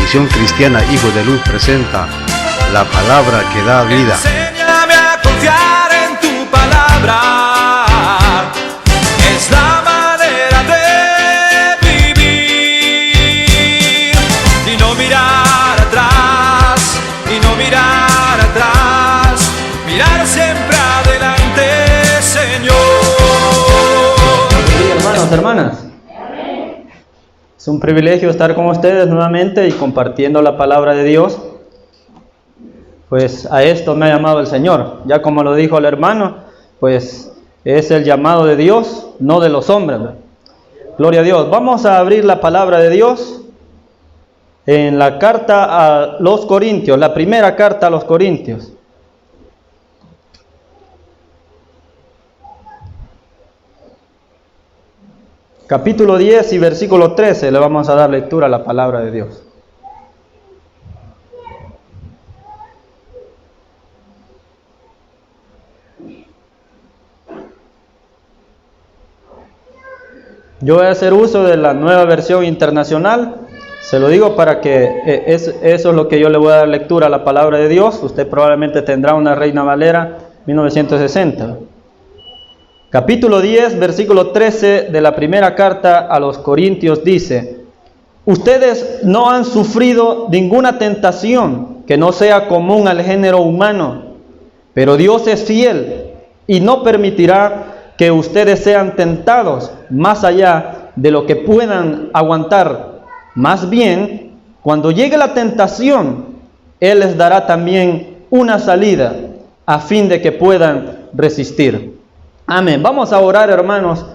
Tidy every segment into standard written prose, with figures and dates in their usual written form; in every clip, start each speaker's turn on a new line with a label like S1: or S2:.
S1: Misión Cristiana Hijo de Luz presenta la palabra que da vida.
S2: Enséñame a confiar en tu palabra, es la manera de vivir y no mirar atrás, mirar siempre adelante, Señor.
S3: Sí, hermanos, hermanas. Es un privilegio estar con ustedes nuevamente y compartiendo la palabra de Dios. Pues a esto me ha llamado el Señor. Ya como lo dijo el hermano, pues es el llamado de Dios, no de los hombres, ¿verdad? Gloria a Dios. Vamos a abrir la palabra de Dios en la carta a los Corintios, la primera carta a los Corintios. Capítulo 10 y versículo 13, le vamos a dar lectura a la palabra de Dios. Yo voy a hacer uso de la nueva versión internacional. Se lo digo para que eso es lo que yo le voy a dar lectura a la palabra de Dios. Usted probablemente tendrá una Reina Valera 1960. Capítulo 10, versículo 13 de la primera carta a los Corintios dice: ustedes no han sufrido ninguna tentación que no sea común al género humano, pero Dios es fiel y no permitirá que ustedes sean tentados más allá de lo que puedan aguantar. Más bien, cuando llegue la tentación, Él les dará también una salida a fin de que puedan resistir. Amén. Vamos a orar, hermanos,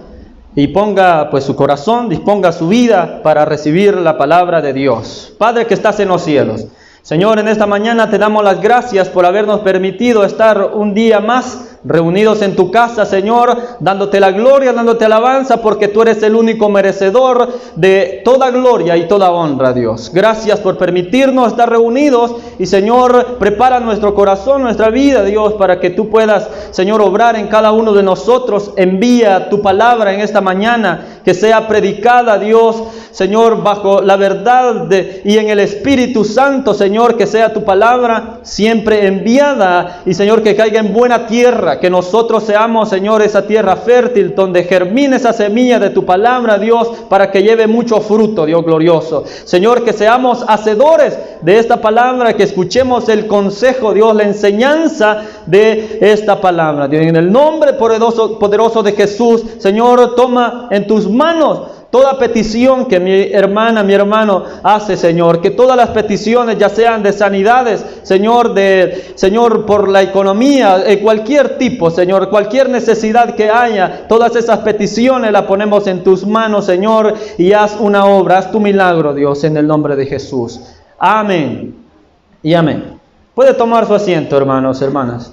S3: y ponga pues su corazón, disponga su vida para recibir la palabra de Dios. Padre que estás en los cielos, Señor, en esta mañana te damos las gracias por habernos permitido estar un día más reunidos en tu casa, Señor, dándote la gloria, dándote alabanza, porque tú eres el único merecedor de toda gloria y toda honra, Dios. Gracias por permitirnos estar reunidos y, Señor, prepara nuestro corazón, nuestra vida, Dios, para que tú puedas, Señor, obrar en cada uno de nosotros. Envía tu palabra en esta mañana, que sea predicada, Dios, Señor, bajo la verdad y en el Espíritu Santo, Señor, que sea tu palabra siempre enviada y, Señor, que caiga en buena tierra, que nosotros seamos, Señor, esa tierra fértil donde germine esa semilla de tu palabra, Dios, para que lleve mucho fruto, Dios glorioso. Señor, que seamos hacedores de esta palabra, que escuchemos el consejo, Dios, la enseñanza de esta palabra. Dios, en el nombre poderoso de Jesús, Señor, toma en tus manos toda petición que mi hermana, mi hermano hace, Señor, que todas las peticiones, ya sean de sanidades, Señor, Señor, por la economía, cualquier tipo, Señor, cualquier necesidad que haya, todas esas peticiones las ponemos en tus manos, Señor, y haz una obra, haz tu milagro, Dios, en el nombre de Jesús. Amén y amén. Puede tomar su asiento, hermanos, hermanas.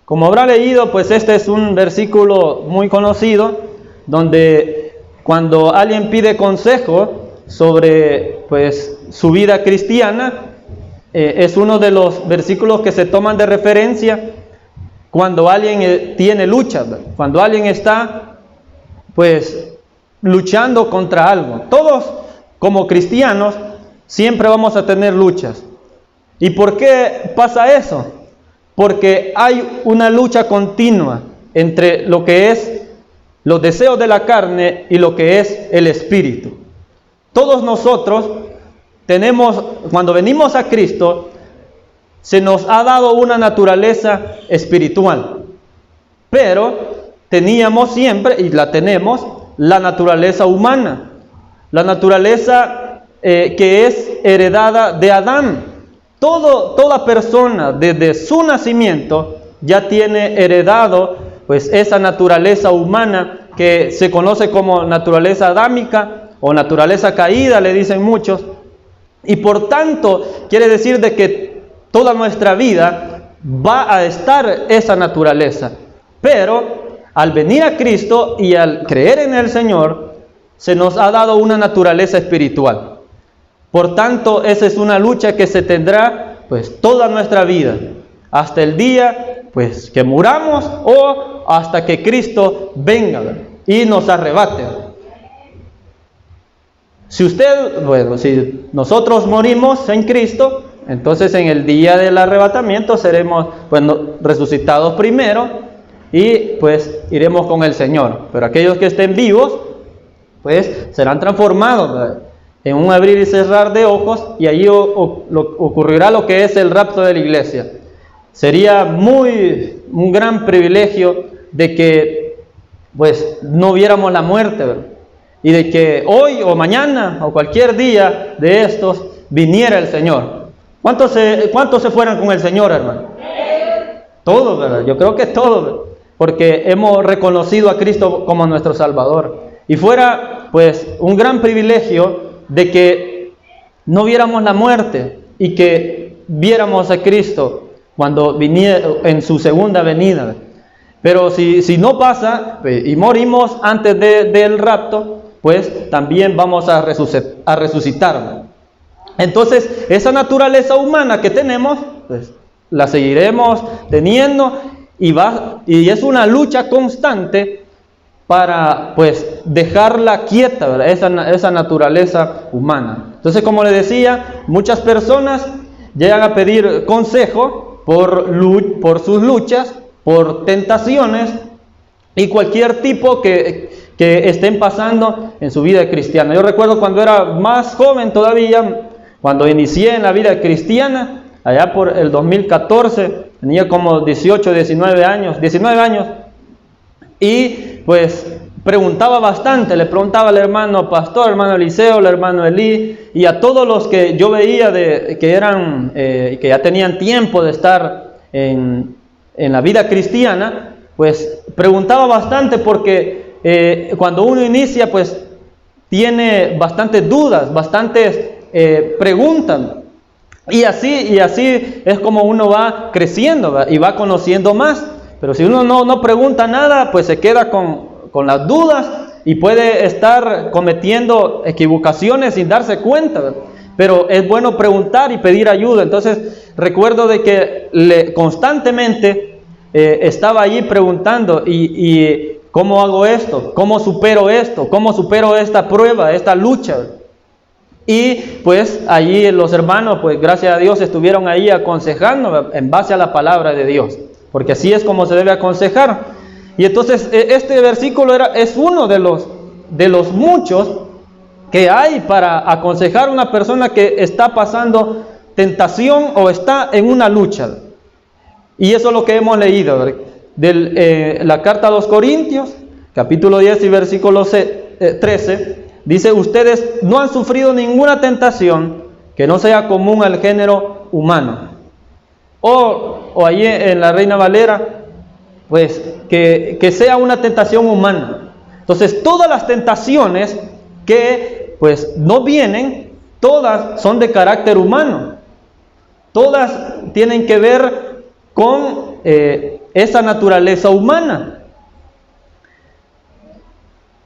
S3: Como habrá leído, pues este es un versículo muy conocido, donde cuando alguien pide consejo sobre pues su vida cristiana, es uno de los versículos que se toman de referencia cuando alguien tiene lucha, cuando alguien está pues luchando contra algo. Todos como cristianos siempre vamos a tener luchas. ¿Y por qué pasa eso? Porque hay una lucha continua entre lo que es los deseos de la carne y lo que es el espíritu. Todos nosotros tenemos, cuando venimos a Cristo, se nos ha dado una naturaleza espiritual, pero teníamos siempre, y la tenemos, la naturaleza humana, la naturaleza que es heredada de Adán. Toda persona desde su nacimiento ya tiene heredado pues esa naturaleza humana que se conoce como naturaleza adámica o naturaleza caída, le dicen muchos, y por tanto quiere decir de que toda nuestra vida va a estar esa naturaleza, pero al venir a Cristo y al creer en el Señor, se nos ha dado una naturaleza espiritual. Por tanto, esa es una lucha que se tendrá pues toda nuestra vida, hasta el día pues que muramos o hasta que Cristo venga y nos arrebate. Si nosotros morimos en Cristo, entonces en el día del arrebatamiento seremos resucitados primero y pues iremos con el Señor. Pero aquellos que estén vivos, pues serán transformados, ¿verdad?, en un abrir y cerrar de ojos, y allí ocurrirá lo que es el rapto de la iglesia. Sería un gran privilegio de que pues no viéramos la muerte, ¿verdad?, y de que hoy o mañana o cualquier día de estos viniera el Señor. ¿Cuántos se fueran con el Señor, hermano? Todos, ¿verdad? Yo creo que todos, ¿verdad?, porque hemos reconocido a Cristo como nuestro Salvador. Y fuera pues un gran privilegio de que no viéramos la muerte y que viéramos a Cristo cuando viniera en su segunda venida. Pero si no pasa y morimos antes del rapto, pues también vamos a resucitar. Entonces esa naturaleza humana que tenemos, pues la seguiremos teniendo, y es una lucha constante para pues dejarla quieta, ¿verdad?, esa naturaleza humana. Entonces, como les decía, muchas personas llegan a pedir consejo por sus luchas, por tentaciones y cualquier tipo que estén pasando en su vida cristiana. Yo recuerdo cuando era más joven todavía, cuando inicié en la vida cristiana, allá por el 2014, tenía como 19 años, y pues preguntaba bastante, le preguntaba al hermano pastor, hermano Eliseo, al hermano Elí, y a todos los que yo veía que ya tenían tiempo de estar en la vida cristiana, pues preguntaba bastante porque cuando uno inicia, pues tiene bastantes dudas, bastantes preguntas, y así es como uno va creciendo, ¿verdad?, y va conociendo más. Pero si uno no pregunta nada, pues se queda con las dudas y puede estar cometiendo equivocaciones sin darse cuenta, ¿verdad? Pero es bueno preguntar y pedir ayuda. Entonces recuerdo de que constantemente estaba allí preguntando, y ¿cómo hago esto? ¿Cómo supero esto? ¿Cómo supero esta prueba, esta lucha? Y pues allí los hermanos, pues gracias a Dios, estuvieron ahí aconsejando en base a la palabra de Dios, porque así es como se debe aconsejar. Y entonces este versículo es uno de los muchos que hay para aconsejar a una persona que está pasando tentación o está en una lucha. Y eso es lo que hemos leído de la carta a los Corintios, capítulo 10 y versículo 13. Dice: ustedes no han sufrido ninguna tentación que no sea común al género humano. O ahí en la Reina Valera, pues que sea una tentación humana. Entonces todas las tentaciones que pues no vienen, todas son de carácter humano. Todas tienen que ver con esa naturaleza humana.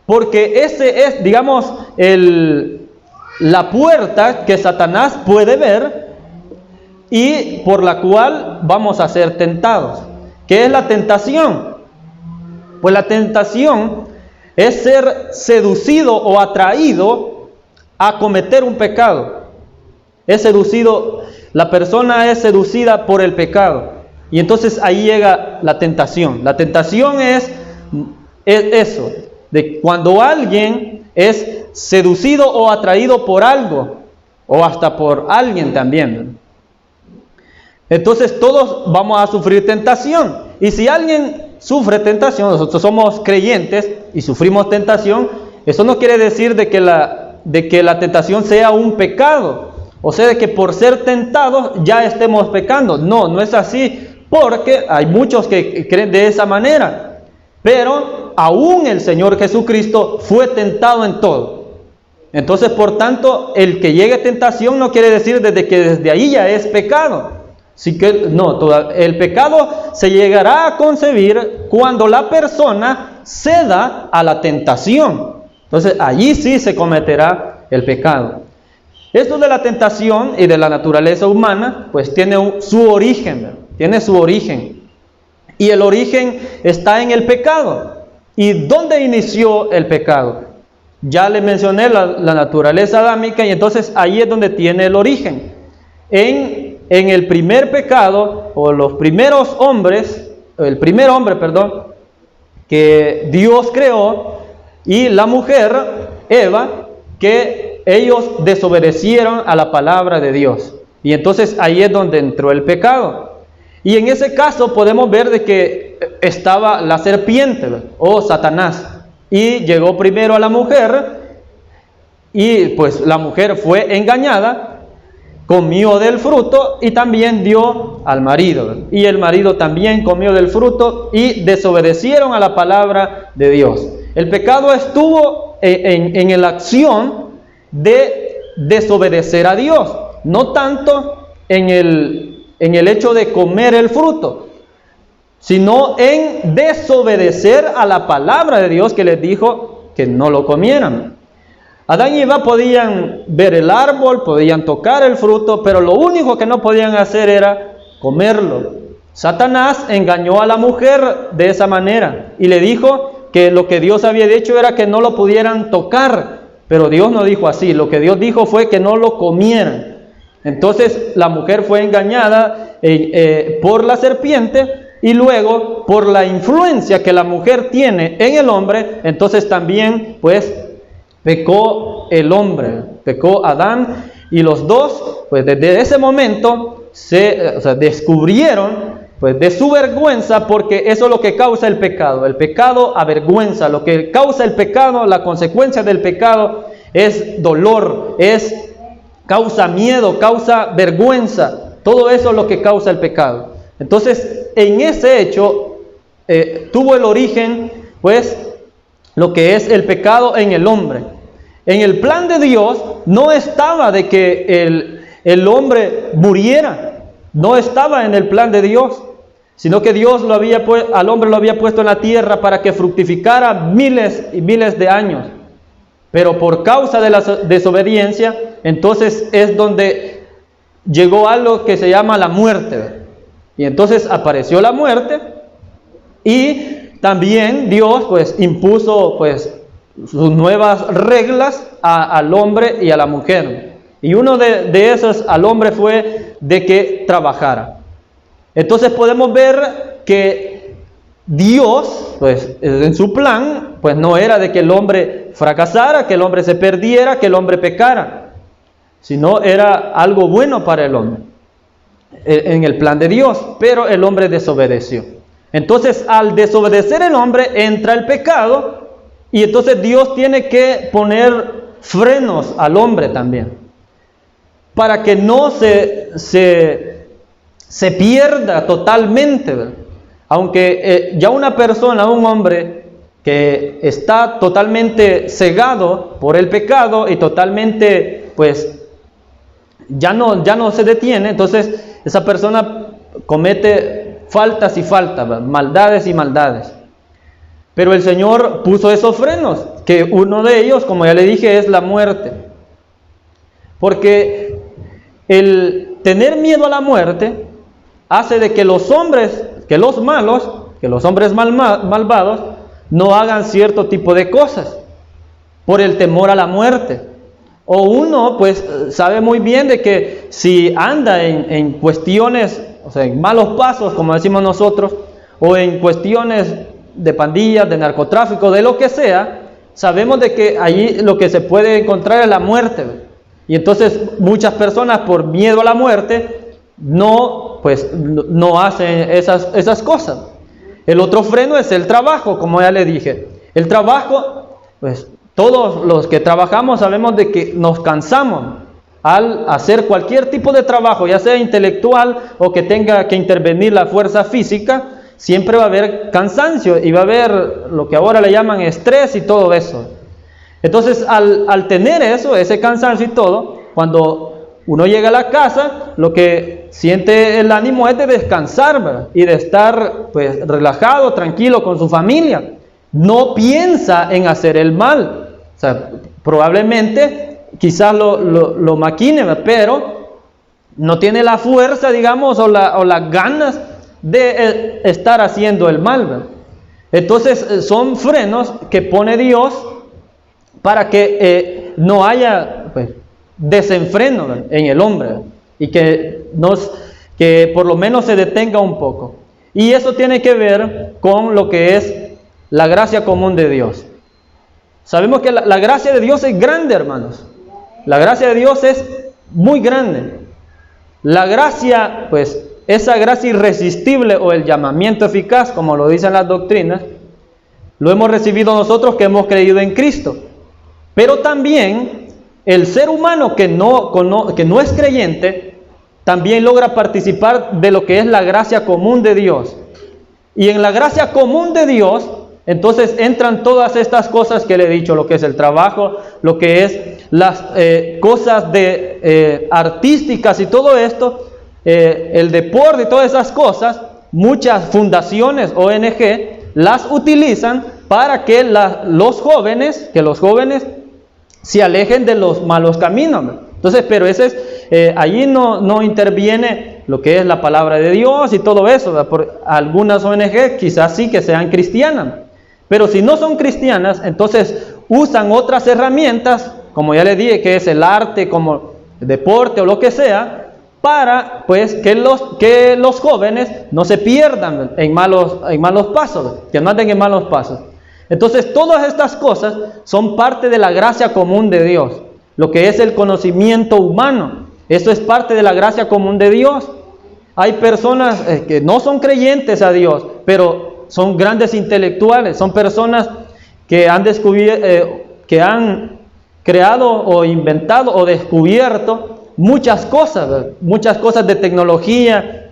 S3: Porque ese es, digamos, la puerta que Satanás puede ver y por la cual vamos a ser tentados. ¿Qué es la tentación? Pues la tentación es ser seducido o atraído a cometer un pecado. La persona es seducida por el pecado. Y entonces ahí llega la tentación. La tentación es eso, de cuando alguien es seducido o atraído por algo, o hasta por alguien también. Entonces todos vamos a sufrir tentación. Y si alguien sufre tentación, nosotros somos creyentes y sufrimos tentación, eso no quiere decir de que la tentación sea un pecado, o sea, de que por ser tentados ya estemos pecando. No es así, porque hay muchos que creen de esa manera. Pero aún el Señor Jesucristo fue tentado en todo. Entonces, por tanto, el que llegue tentación no quiere decir desde ahí ya es pecado. Así que el pecado se llegará a concebir cuando la persona ceda a la tentación. Entonces, allí sí se cometerá el pecado. Esto de la tentación y de la naturaleza humana, pues tiene su origen, Y el origen está en el pecado. ¿Y dónde inició el pecado? Ya le mencioné la naturaleza adámica, y entonces ahí es donde tiene el origen. En el primer pecado, o los primeros hombres, el primer hombre, que Dios creó, y la mujer, Eva, que ellos desobedecieron a la palabra de Dios. Y entonces ahí es donde entró el pecado. Y en ese caso podemos ver de que estaba la serpiente, o Satanás, y llegó primero a la mujer, y pues la mujer fue engañada, comió del fruto y también dio al marido, y el marido también comió del fruto y desobedecieron a la palabra de Dios. El pecado estuvo en la acción de desobedecer a Dios, no tanto en el hecho de comer el fruto, sino en desobedecer a la palabra de Dios, que les dijo que no lo comieran. Adán y Eva podían ver el árbol, podían tocar el fruto, pero lo único que no podían hacer era comerlo. Satanás engañó a la mujer de esa manera y le dijo que lo que Dios había dicho era que no lo pudieran tocar, pero Dios no dijo así. Lo que Dios dijo fue que no lo comieran. Entonces la mujer fue engañada por la serpiente, y luego por la influencia que la mujer tiene en el hombre, entonces también pues pecó el hombre, pecó Adán, y los dos pues desde ese momento descubrieron pues de su vergüenza, porque eso es lo que causa el pecado. El pecado avergüenza. Lo que causa el pecado, la consecuencia del pecado es dolor, causa miedo, causa vergüenza. Todo eso es lo que causa el pecado. Entonces, en ese hecho tuvo el origen, pues, lo que es el pecado en el hombre. En el plan de Dios no estaba de que el hombre muriera, no estaba en el plan de Dios, sino que Dios al hombre lo había puesto en la tierra para que fructificara miles y miles de años. Pero por causa de la desobediencia, entonces es donde llegó algo que se llama la muerte. Y entonces apareció la muerte, y también Dios pues impuso pues sus nuevas reglas al hombre y a la mujer. Y uno de esos al hombre fue de que trabajara. Entonces podemos ver que Dios pues en su plan pues no era de que el hombre fracasara, que el hombre se perdiera, que el hombre pecara, sino era algo bueno para el hombre en el plan de Dios, pero el hombre desobedeció. Entonces al desobedecer el hombre entra el pecado, y entonces Dios tiene que poner frenos al hombre también, para que no se pierda totalmente, ¿verdad? Aunque ya una persona, un hombre que está totalmente cegado por el pecado y totalmente pues ya no se detiene, entonces esa persona comete faltas y faltas, ¿verdad? Maldades y maldades. Pero el Señor puso esos frenos, que uno de ellos, como ya le dije, es la muerte. Porque el tener miedo a la muerte hace de que los hombres, que los hombres malvados, no hagan cierto tipo de cosas por el temor a la muerte. O uno pues sabe muy bien de que si anda en cuestiones, o sea, en malos pasos, como decimos nosotros, o en cuestiones de pandillas, de narcotráfico, de lo que sea, sabemos de que allí lo que se puede encontrar es la muerte. Y entonces muchas personas por miedo a la muerte no hacen esas cosas. El otro freno es el trabajo, como ya le dije. El trabajo, pues todos los que trabajamos sabemos de que nos cansamos al hacer cualquier tipo de trabajo, ya sea intelectual o que tenga que intervenir la fuerza física. Siempre va a haber cansancio y va a haber lo que ahora le llaman estrés y todo eso. Entonces, al tener eso, ese cansancio y todo, cuando uno llega a la casa, lo que siente el ánimo es de descansar, ¿verdad? Y de estar pues relajado, tranquilo con su familia. No piensa en hacer el mal. O sea, probablemente quizás lo maquine, ¿verdad? Pero no tiene la fuerza, digamos, o las ganas de estar haciendo el mal, ¿verdad? Entonces son frenos que pone Dios para que no haya pues, desenfreno, ¿verdad?, en el hombre, ¿verdad?, y que por lo menos se detenga un poco. Y eso tiene que ver con lo que es la gracia común de Dios. Sabemos que la gracia de Dios es grande, hermanos. La gracia de Dios es muy grande. La gracia, pues, esa gracia irresistible o el llamamiento eficaz, como lo dicen las doctrinas, lo hemos recibido nosotros que hemos creído en Cristo. Pero también el ser humano que no es creyente, también logra participar de lo que es la gracia común de Dios. Y en la gracia común de Dios, entonces entran todas estas cosas que le he dicho, lo que es el trabajo, lo que es las cosas artísticas y todo esto, el deporte y todas esas cosas. Muchas fundaciones, ONG, las utilizan para que los jóvenes se alejen de los malos caminos. Entonces, pero allí no interviene lo que es la palabra de Dios y todo eso, ¿verdad? Por algunas ONG quizás sí que sean cristianas, pero si no son cristianas, entonces usan otras herramientas, como ya les dije, que es el arte, como el deporte o lo que sea, para pues que los jóvenes no se pierdan en malos pasos, que no anden en malos pasos. Entonces todas estas cosas son parte de la gracia común de Dios. Lo que es el conocimiento humano, eso es parte de la gracia común de Dios. Hay personas que no son creyentes a Dios, pero son grandes intelectuales, son personas que han creado o inventado o descubierto muchas cosas de tecnología,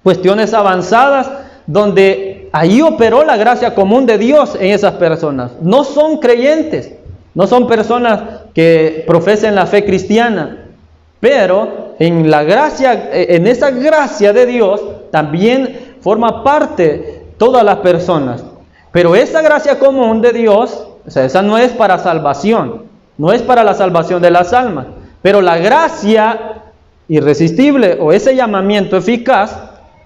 S3: cuestiones avanzadas, donde ahí operó la gracia común de Dios en esas personas. No son creyentes, no son personas que profesen la fe cristiana, pero en esa gracia de Dios también forma parte todas las personas. Pero esa gracia común de Dios, o sea, esa no es para salvación, no es para la salvación de las almas, pero la gracia irresistible o ese llamamiento eficaz,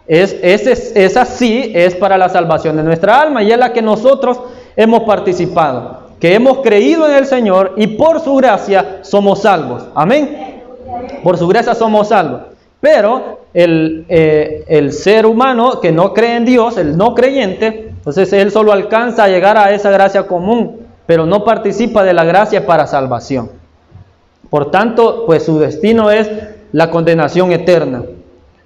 S3: esa sí es para la salvación de nuestra alma, y es la que nosotros hemos participado, que hemos creído en el Señor y por su gracia somos salvos. Amén. Por su gracia somos salvos. Pero el ser humano que no cree en Dios, el no creyente, entonces él solo alcanza a llegar a esa gracia común, pero no participa de la gracia para salvación. Por tanto, pues su destino es la condenación eterna,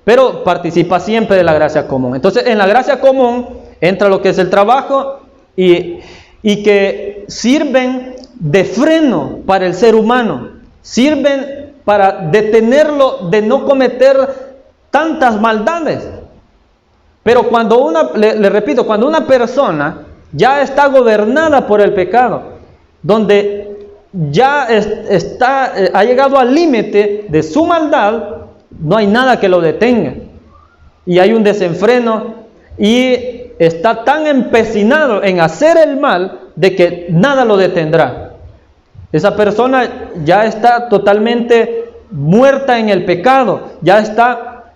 S3: pero participa siempre de la gracia común. Entonces, en la gracia común entra lo que es el trabajo y que sirven de freno para el ser humano, sirven para detenerlo de no cometer tantas maldades. Pero cuando le repito, cuando una persona ya está gobernada por el pecado, donde ya ha llegado al límite de su maldad, no hay nada que lo detenga, y hay un desenfreno, y está tan empecinado en hacer el mal de que nada lo detendrá. Esa persona ya está totalmente muerta en el pecado, ya está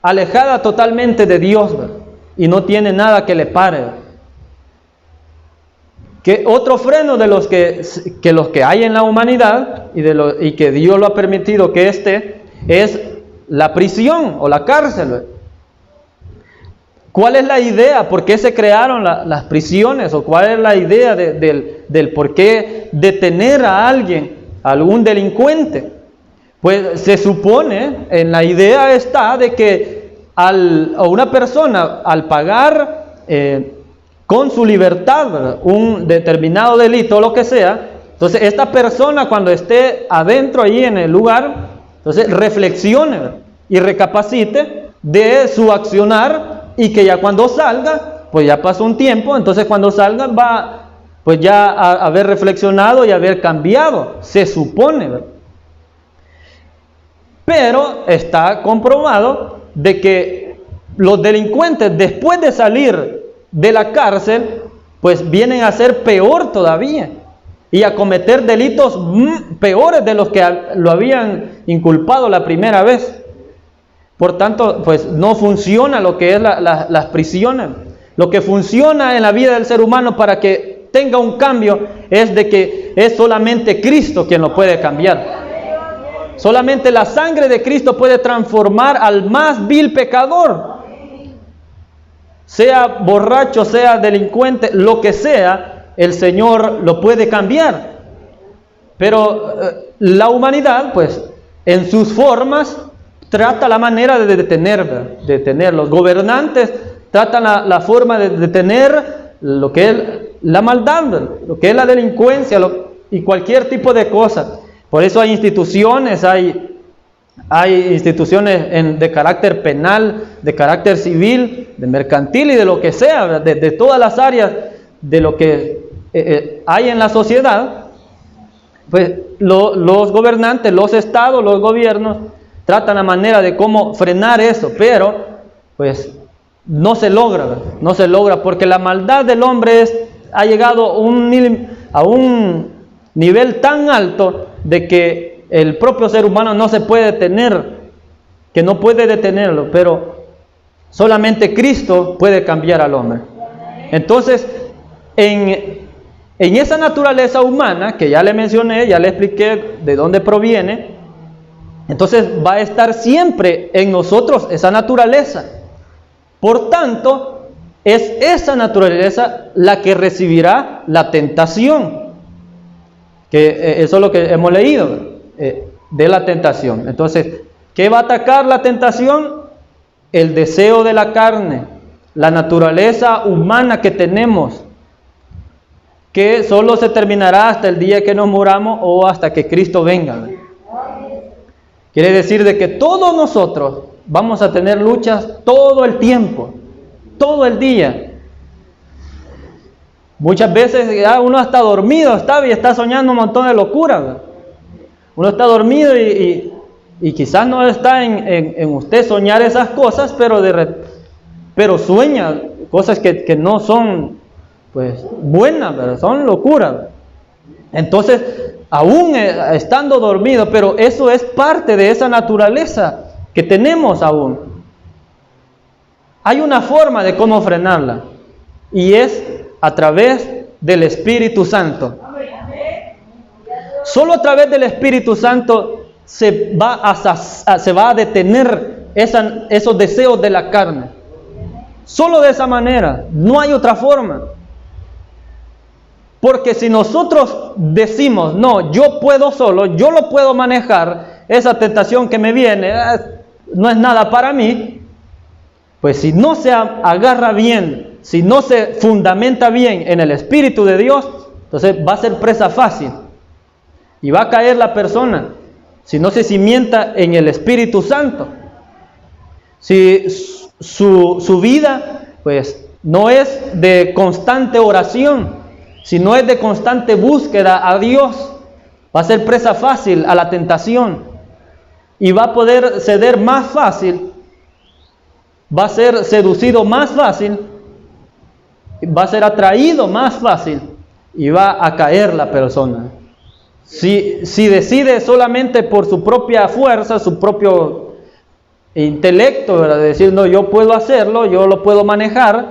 S3: alejada totalmente de Dios, ¿verdad? Y no tiene nada que le pare, ¿verdad? Que otro freno de los que hay en la humanidad y que Dios lo ha permitido que es la prisión o la cárcel, ¿verdad? ¿Cuál es la idea? ¿Por qué se crearon las prisiones? ¿O cuál es la idea del por qué detener a alguien, a algún delincuente? Pues se supone, en la idea está de que a una persona al pagar con su libertad, ¿verdad?, un determinado delito o lo que sea, entonces esta persona cuando esté adentro ahí en el lugar, entonces reflexione, ¿verdad?, y recapacite de su accionar, y que ya cuando salga, pues ya pasó un tiempo, entonces cuando salga va pues ya a haber reflexionado y haber cambiado, se supone, ¿verdad? Pero está comprobado de que los delincuentes después de salir de la cárcel, pues vienen a ser peor todavía y a cometer delitos peores de los que lo habían inculpado la primera vez. Por tanto, pues no funciona lo que es las prisiones. Lo que funciona en la vida del ser humano para que tenga un cambio es de que es solamente Cristo quien lo puede cambiar. Solamente la sangre de Cristo puede transformar al más vil pecador. Sea borracho, sea delincuente, lo que sea, el Señor lo puede cambiar. Pero la humanidad, pues, en sus formas, trata la manera de detener. Los gobernantes tratan la forma de detener lo que es la maldad, lo que es la delincuencia y cualquier tipo de cosa. Por eso hay instituciones, hay instituciones de carácter penal, de carácter civil, de mercantil y de lo que sea, de todas las áreas de lo que hay en la sociedad. Pues los gobernantes, los estados, los gobiernos tratan la manera de cómo frenar eso, pero pues no se logra porque la maldad del hombre ha llegado a un nivel tan alto de que el propio ser humano no se puede detener, que no puede detenerlo, pero solamente Cristo puede cambiar al hombre. Entonces, en esa naturaleza humana, que ya le mencioné, ya le expliqué de dónde proviene, entonces va a estar siempre en nosotros esa naturaleza. Por tanto, es esa naturaleza la que recibirá la tentación. Que eso es lo que hemos leído de la tentación. Entonces, ¿qué va a atacar la tentación? El deseo de la carne, la naturaleza humana que tenemos, que solo se terminará hasta el día que nos muramos o hasta que Cristo venga. Quiere decir de que todos nosotros vamos a tener luchas todo el tiempo, todo el día. Muchas veces ya uno está dormido, está soñando un montón de locuras. Uno está dormido y quizás no está en usted soñar esas cosas, pero sueña cosas que no son pues buenas, pero son locuras. Entonces, aún estando dormido, pero eso es parte de esa naturaleza que tenemos aún. Hay una forma de cómo frenarla, y es a través del Espíritu Santo. Solo a través del Espíritu Santo se va a detener esos deseos de la carne. Solo de esa manera, no hay otra forma. Porque si nosotros decimos, no, yo puedo solo, yo lo puedo manejar, esa tentación que me viene, no es nada para mí, pues si no se agarra bien, si no se fundamenta bien en el Espíritu de Dios, entonces va a ser presa fácil. Y va a caer la persona, si no se cimienta en el Espíritu Santo. Si su vida, pues, no es de constante oración, si no es de constante búsqueda a Dios, va a ser presa fácil a la tentación y va a poder ceder más fácil, va a ser seducido más fácil, va a ser atraído más fácil y va a caer la persona. Si decide solamente por su propia fuerza, su propio intelecto, ¿verdad? De decir, no, yo puedo hacerlo, yo lo puedo manejar,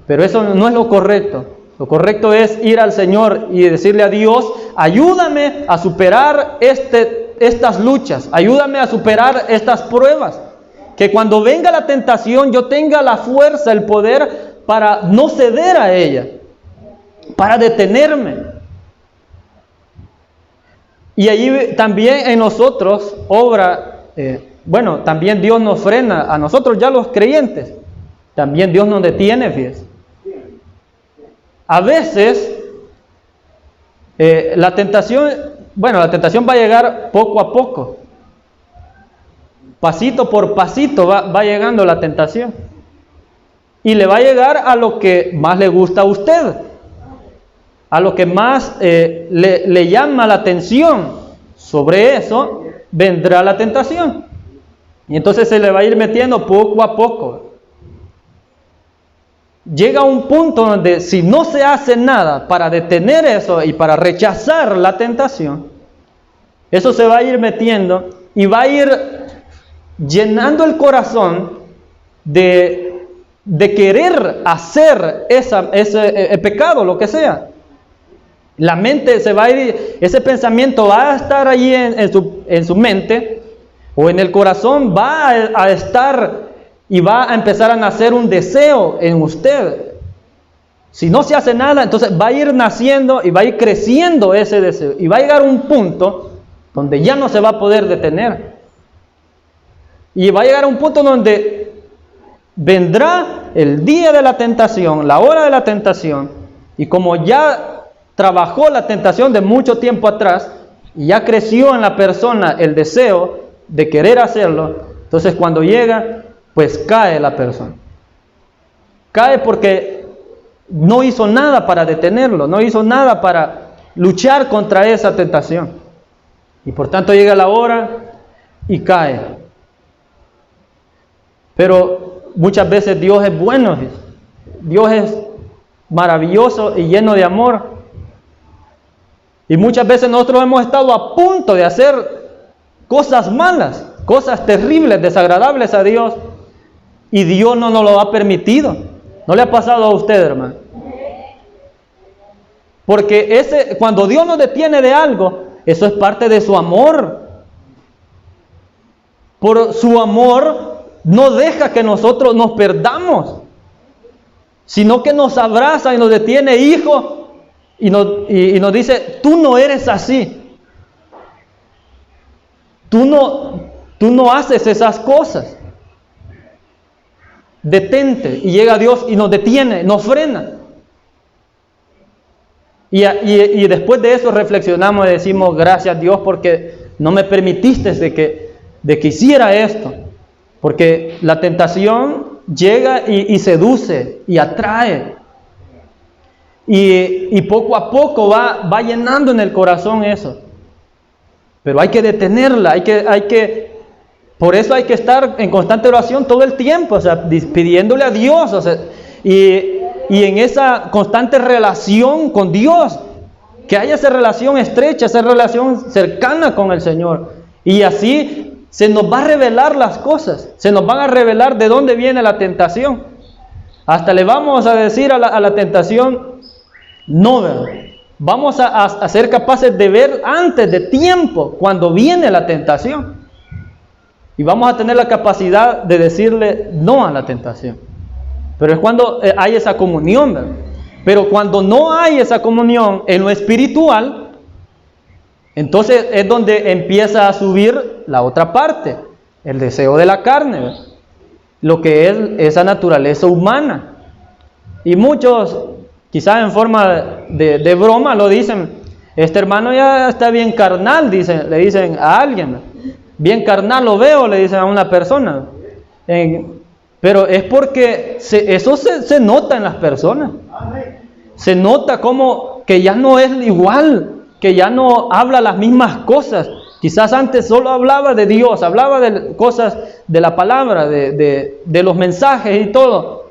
S3: pero eso no es lo correcto. Lo correcto es ir al Señor y decirle a Dios, ayúdame a superar estas luchas, ayúdame a superar estas pruebas, que cuando venga la tentación yo tenga la fuerza, el poder para no ceder a ella, para detenerme. Y allí también en nosotros obra, también Dios nos frena, a nosotros ya los creyentes, también Dios nos detiene, fíjense. A veces, la tentación va a llegar poco a poco. Pasito por pasito va llegando la tentación. Y le va a llegar a lo que más le gusta a usted. A lo que más le llama la atención. Sobre eso vendrá la tentación. Y entonces se le va a ir metiendo poco a poco. Llega un punto donde si no se hace nada para detener eso y para rechazar la tentación, eso se va a ir metiendo y va a ir llenando el corazón de de querer hacer ese pecado, lo que sea. La mente se va a ir, ese pensamiento va a estar allí en su mente o en el corazón, va a estar y va a empezar a nacer un deseo en usted. Si no se hace nada, entonces va a ir naciendo y va a ir creciendo ese deseo. Y va a llegar a un punto donde ya no se va a poder detener. Y va a llegar a un punto donde vendrá el día de la tentación, la hora de la tentación. Y como ya trabajó la tentación de mucho tiempo atrás, y ya creció en la persona el deseo de querer hacerlo, entonces cuando llega, pues cae la persona. Cae porque no hizo nada para detenerlo, no hizo nada para luchar contra esa tentación. Y por tanto llega la hora y cae. Pero muchas veces Dios es bueno, Dios es maravilloso y lleno de amor. Y muchas veces nosotros hemos estado a punto de hacer cosas malas, cosas terribles, desagradables a Dios, y Dios no nos lo ha permitido. ¿No le ha pasado a usted, hermano? Porque cuando Dios nos detiene de algo, eso es parte de su amor. Por su amor no deja que nosotros nos perdamos, sino que nos abraza y nos detiene, hijo, y nos dice, tú no eres así. Tú no haces esas cosas. Detente. Y llega Dios y nos detiene, nos frena. Y después de eso reflexionamos y decimos, gracias a Dios porque no me permitiste de que hiciera esto. Porque la tentación llega y seduce y atrae. Y poco a poco va llenando en el corazón eso. Pero hay que detenerla, por eso hay que estar en constante oración todo el tiempo, o sea, pidiéndole a Dios, o sea, y en esa constante relación con Dios, que haya esa relación estrecha, esa relación cercana con el Señor. Y así se nos va a revelar las cosas, se nos van a revelar de dónde viene la tentación. Hasta le vamos a decir a la tentación, no, ¿verdad? Vamos a ser capaces de ver antes de tiempo cuando viene la tentación. Y vamos a tener la capacidad de decirle no a la tentación. Pero es cuando hay esa comunión, ¿verdad? Pero cuando no hay esa comunión en lo espiritual, entonces es donde empieza a subir la otra parte, el deseo de la carne, ¿verdad? Lo que es esa naturaleza humana. Y muchos, quizás en forma de broma, lo dicen, este hermano ya está bien carnal, le dicen a alguien, ¿verdad? Bien carnal lo veo, le dicen a una persona. Pero es porque eso se nota en las personas. Se nota como que ya no es igual, que ya no habla las mismas cosas. Quizás antes solo hablaba de Dios, hablaba de cosas de la palabra, de los mensajes y todo.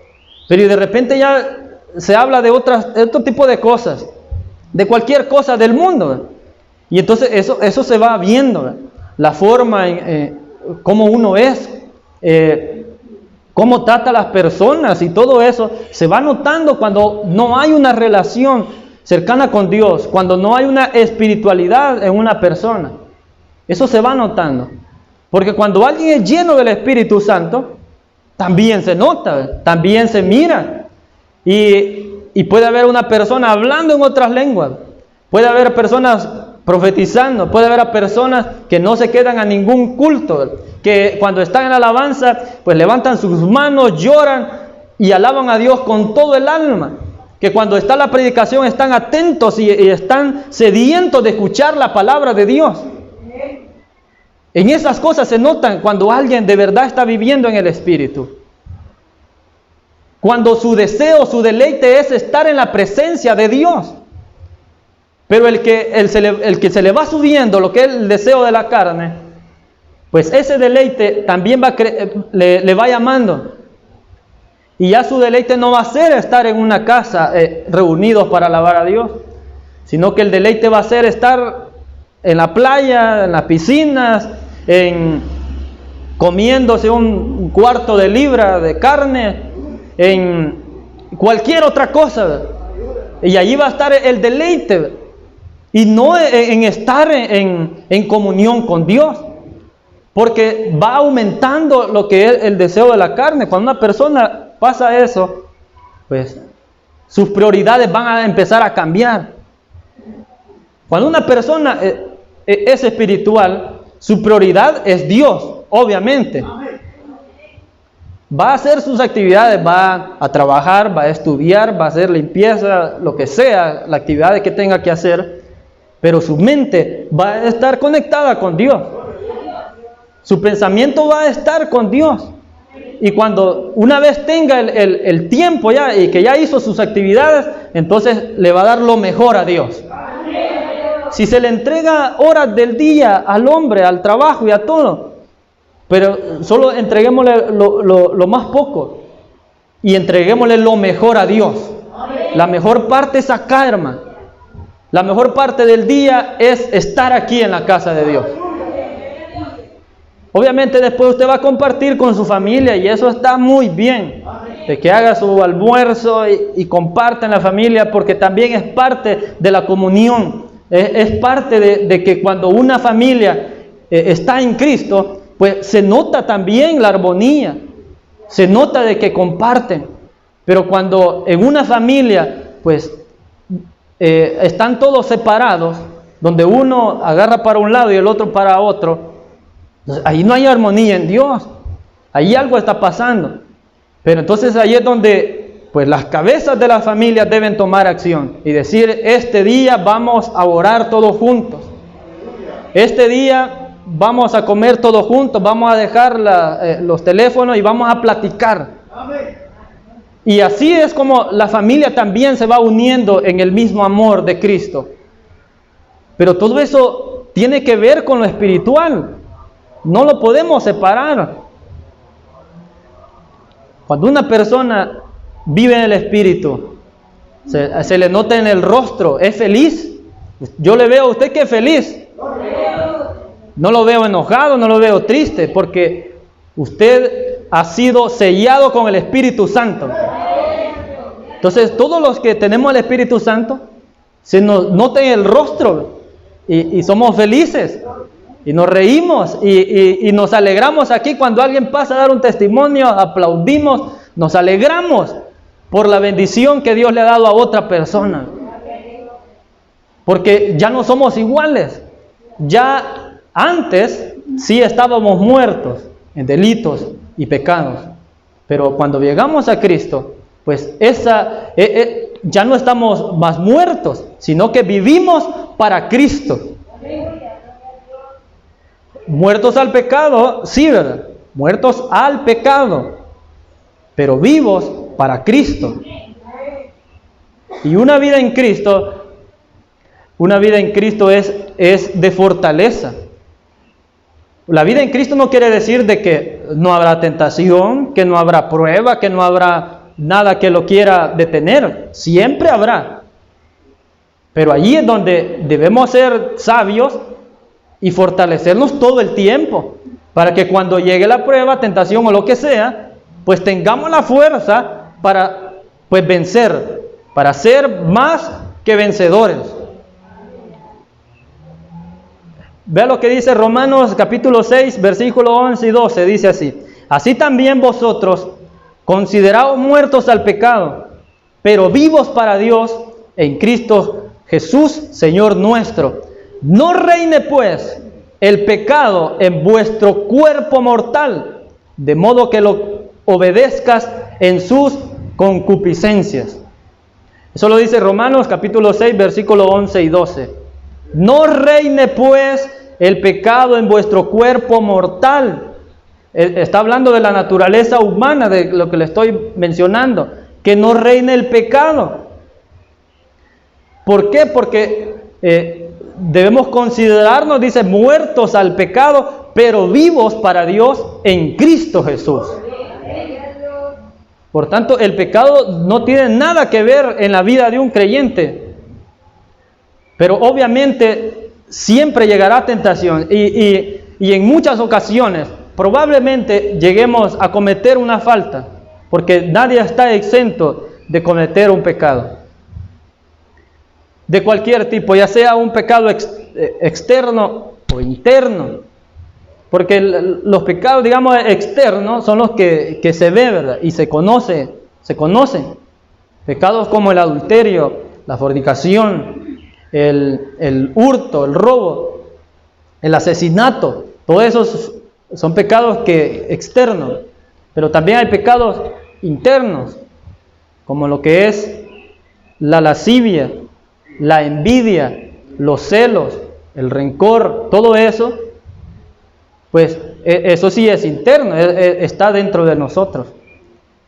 S3: Pero de repente ya se habla de otro tipo de cosas, de cualquier cosa del mundo, ¿verdad? Y entonces eso se va viendo, ¿verdad? La forma en cómo uno es, cómo trata a las personas y todo eso se va notando cuando no hay una relación cercana con Dios, cuando no hay una espiritualidad en una persona. Eso se va notando, porque cuando alguien es lleno del Espíritu Santo, también se nota, también se mira, y puede haber una persona hablando en otras lenguas, puede haber personas profetizando, puede haber a personas que no se quedan a ningún culto, que cuando están en alabanza, pues levantan sus manos, lloran y alaban a Dios con todo el alma, que cuando está la predicación están atentos y están sedientos de escuchar la palabra de Dios. En esas cosas se notan cuando alguien de verdad está viviendo en el Espíritu. Cuando su deseo, su deleite es estar en la presencia de Dios. Pero el que se le va subiendo lo que es el deseo de la carne, pues ese deleite también le va llamando. Y ya su deleite no va a ser estar en una casa reunidos para alabar a Dios, sino que el deleite va a ser estar en la playa, en las piscinas, comiéndose un cuarto de libra de carne en cualquier otra cosa. Y allí va a estar el deleite. Y no en estar en comunión con Dios. Porque va aumentando lo que es el deseo de la carne. Cuando una persona pasa eso, pues sus prioridades van a empezar a cambiar. Cuando una persona es espiritual, su prioridad es Dios, obviamente. Va a hacer sus actividades, va a trabajar, va a estudiar, va a hacer limpieza, lo que sea, la actividad que tenga que hacer, pero su mente va a estar conectada con Dios. Su pensamiento va a estar con Dios. Y cuando una vez tenga el tiempo ya y que ya hizo sus actividades, entonces le va a dar lo mejor a Dios. Si se le entrega horas del día al hombre, al trabajo y a todo, pero solo entreguémosle lo más poco y entreguémosle lo mejor a Dios. La mejor parte es acá, hermano. La mejor parte del día es estar aquí en la casa de Dios. Obviamente después usted va a compartir con su familia y eso está muy bien. De que haga su almuerzo y comparta en la familia, porque también es parte de la comunión. Es parte de que cuando una familia está en Cristo, pues se nota también la armonía. Se nota de que comparten. Pero cuando en una familia, pues están todos separados, donde uno agarra para un lado y el otro para otro, ahí no hay armonía en Dios. Ahí algo está pasando. Pero entonces ahí es donde pues las cabezas de las familias deben tomar acción y decir: este día vamos a orar todos juntos. Este día vamos a comer todos juntos, vamos a dejar los teléfonos y vamos a platicar. Y así es como la familia también se va uniendo en el mismo amor de Cristo. Pero todo eso tiene que ver con lo espiritual. No lo podemos separar. Cuando una persona vive en el Espíritu, se le nota en el rostro, es feliz. Yo le veo a usted que es feliz. No lo veo enojado, no lo veo triste, porque usted ha sido sellado con el Espíritu Santo. Entonces, todos los que tenemos el Espíritu Santo, se nos nota en el rostro y somos felices. Y nos reímos y nos alegramos aquí cuando alguien pasa a dar un testimonio, aplaudimos, nos alegramos por la bendición que Dios le ha dado a otra persona. Porque ya no somos iguales. Ya antes sí estábamos muertos en delitos y pecados. Pero cuando llegamos a Cristo, pues ya no estamos más muertos, sino que vivimos para Cristo. Muertos al pecado, sí, ¿verdad? Muertos al pecado, pero vivos para Cristo. Y una vida en Cristo es de fortaleza. La vida en Cristo no quiere decir de que no habrá tentación, que no habrá prueba, que no habrá nada que lo quiera detener. Siempre habrá. Pero allí es donde debemos ser sabios y fortalecernos todo el tiempo, para que cuando llegue la prueba, tentación o lo que sea, pues tengamos la fuerza para pues vencer, para ser más que vencedores. Vea lo que dice Romanos capítulo 6, versículos 11 y 12, dice así: así también vosotros, consideraos muertos al pecado, pero vivos para Dios en Cristo Jesús, Señor nuestro. No reine pues el pecado en vuestro cuerpo mortal, de modo que lo obedezcas en sus concupiscencias. Eso lo dice Romanos capítulo 6, versículos 11 y 12. No reine pues el pecado en vuestro cuerpo mortal. Está hablando de la naturaleza humana, de lo que le estoy mencionando. Que no reine el pecado. ¿Por qué? Porque debemos considerarnos, dice, muertos al pecado, pero vivos para Dios en Cristo Jesús. Por tanto, el pecado no tiene nada que ver en la vida de un creyente. Pero obviamente siempre llegará tentación y en muchas ocasiones probablemente lleguemos a cometer una falta. porque nadie está exento de cometer un pecado. De cualquier tipo, ya sea un pecado externo o interno. Porque los pecados, digamos, externos son los que se ven, ¿verdad? Y se conocen. Pecados como el adulterio, la fornicación, el hurto, el robo, el asesinato. Todos esos son pecados externos. Pero también hay pecados internos, como lo que es la lascivia, la envidia, los celos, el rencor, todo eso, pues eso sí es interno, está dentro de nosotros.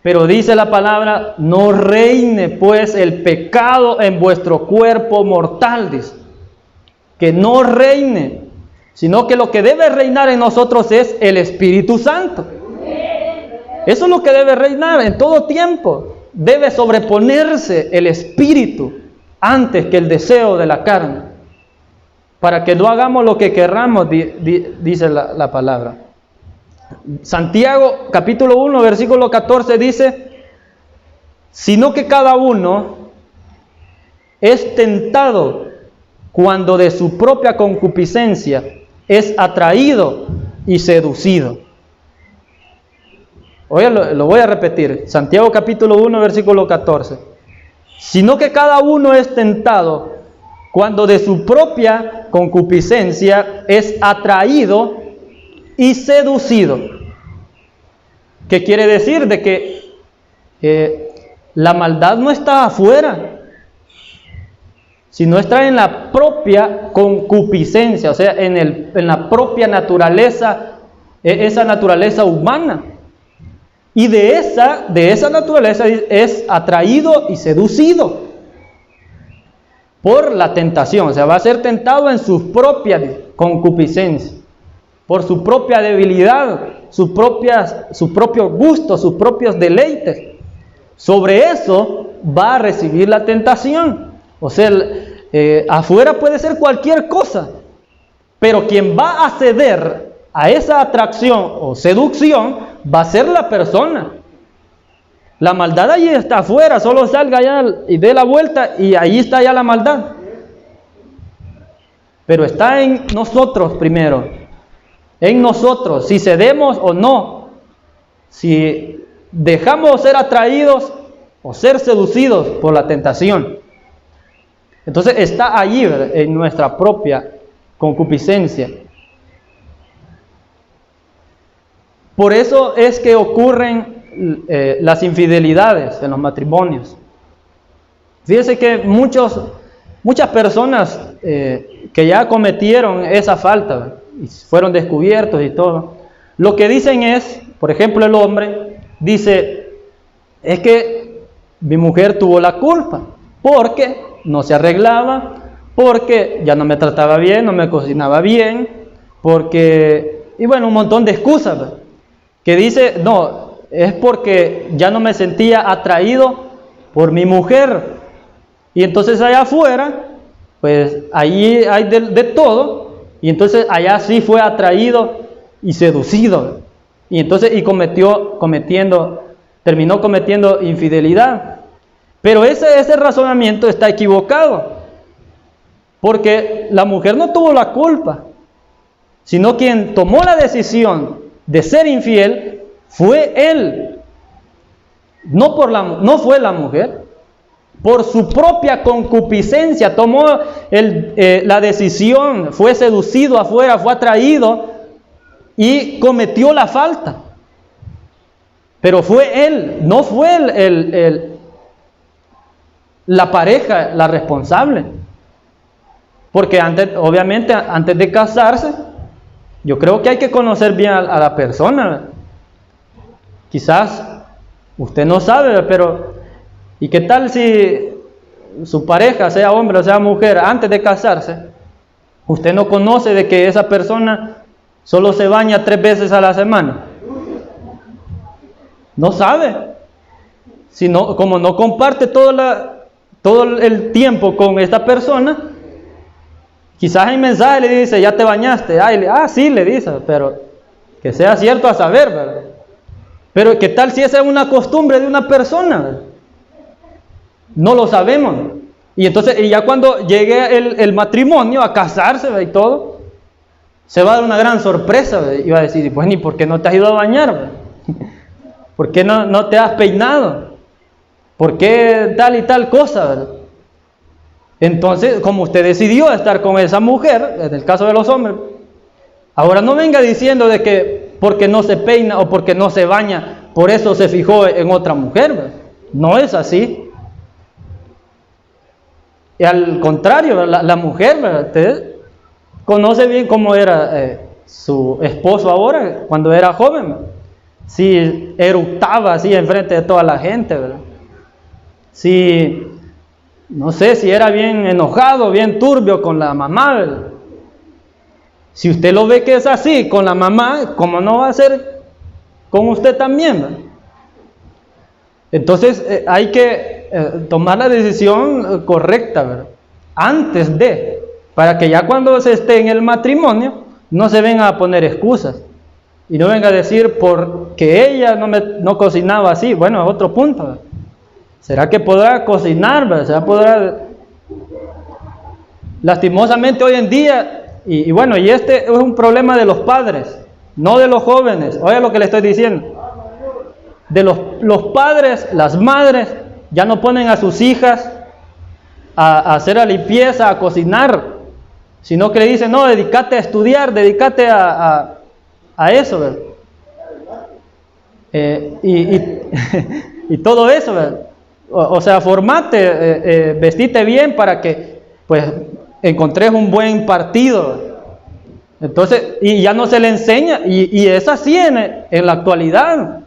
S3: Pero dice la palabra, no reine pues el pecado en vuestro cuerpo mortal, dice. Que no reine, sino que lo que debe reinar en nosotros es el Espíritu Santo. Eso es lo que debe reinar en todo tiempo. Debe sobreponerse el Espíritu antes que el deseo de la carne, para que no hagamos lo que querramos, dice la palabra. Santiago capítulo 1 versículo 14 dice, sino que cada uno es tentado cuando de su propia concupiscencia es atraído y seducido. Oye, lo voy a repetir. Santiago capítulo 1 versículo 14. Sino que cada uno es tentado cuando de su propia concupiscencia es atraído y seducido. ¿Qué quiere decir? De que la maldad no está afuera, sino está en la propia concupiscencia, o sea, en la propia naturaleza, esa naturaleza humana. Y de esa naturaleza es atraído y seducido por la tentación. O sea, va a ser tentado en su propia concupiscencia, por su propia debilidad, su propio gusto, sus propios deleites. Sobre eso va a recibir la tentación. O sea, afuera puede ser cualquier cosa, pero quien va a ceder a esa atracción o seducción va a ser la persona. La maldad allí está afuera, solo salga allá y dé la vuelta y ahí está ya la maldad. Pero está en nosotros primero, en nosotros, si cedemos o no, si dejamos ser atraídos o ser seducidos por la tentación. Entonces está allí, ¿verdad?, en nuestra propia concupiscencia. Por eso es que ocurren las infidelidades en los matrimonios. Fíjese que muchas personas que ya cometieron esa falta, ¿verdad?, y fueron descubiertos y todo, lo que dicen es, por ejemplo, el hombre dice, es que mi mujer tuvo la culpa, porque no se arreglaba, porque ya no me trataba bien, no me cocinaba bien, y bueno, un montón de excusas, ¿verdad?, que dice, no, es porque ya no me sentía atraído por mi mujer. Y entonces allá afuera, pues ahí hay de todo, y entonces allá sí fue atraído y seducido. Y entonces terminó cometiendo infidelidad. Pero ese razonamiento está equivocado, porque la mujer no tuvo la culpa, sino quien tomó la decisión de ser infiel fue él, no fue la mujer. Por su propia concupiscencia tomó la decisión, fue seducido afuera, fue atraído y cometió la falta. Pero fue él, no fue la pareja la responsable. Porque obviamente antes de casarse, yo creo que hay que conocer bien a la persona. Quizás usted no sabe, pero ¿y qué tal si su pareja, sea hombre o sea mujer, antes de casarse, usted no conoce de que esa persona solo se baña 3 veces a la semana? No sabe. Como no comparte todo el tiempo con esta persona, quizás en mensaje le dice, ¿ya te bañaste? Sí, le dice, pero que sea cierto a saber, ¿verdad? Pero ¿qué tal si esa es una costumbre de una persona? No lo sabemos. Y entonces, y ya cuando llegue el matrimonio a casarse, ¿ve? Y todo, se va a dar una gran sorpresa, ¿ve? Y va a decir, pues ni por qué no te has ido a bañar, ¿ve? ¿Por qué no te has peinado? ¿Por qué tal y tal cosa, ¿verdad? Entonces, como usted decidió estar con esa mujer, en el caso de los hombres, ahora no venga diciendo de que porque no se peina o porque no se baña, por eso se fijó en otra mujer, ¿verdad? No es así. Y al contrario, la mujer, ¿verdad? Usted conoce bien cómo era su esposo ahora, cuando era joven, ¿verdad? Si eructaba así enfrente de toda la gente, ¿verdad? Si, no sé, si era bien enojado, bien turbio con la mamá, ¿verdad? Si usted lo ve que es así con la mamá, ¿cómo no va a ser con usted también, ¿verdad? Entonces hay que tomar la decisión correcta, ¿verdad? Antes de, para que ya cuando se esté en el matrimonio no se venga a poner excusas y no venga a decir porque ella no cocinaba así. Bueno, es otro punto, ¿verdad? ¿Será que podrá cocinar, ¿verdad? ¿Será podrá? Lastimosamente hoy en día, y bueno, y este es un problema de los padres, no de los jóvenes. Oiga lo que le estoy diciendo. De los padres, las madres, ya no ponen a sus hijas a hacer la limpieza, a cocinar, sino que le dicen, no, dedícate a estudiar, dedícate a eso, ¿verdad? Y todo eso, ¿verdad? O sea, formate, vestite bien para que, pues, encontres un buen partido, ¿verdad? Entonces, y ya no se le enseña, y es así en la actualidad.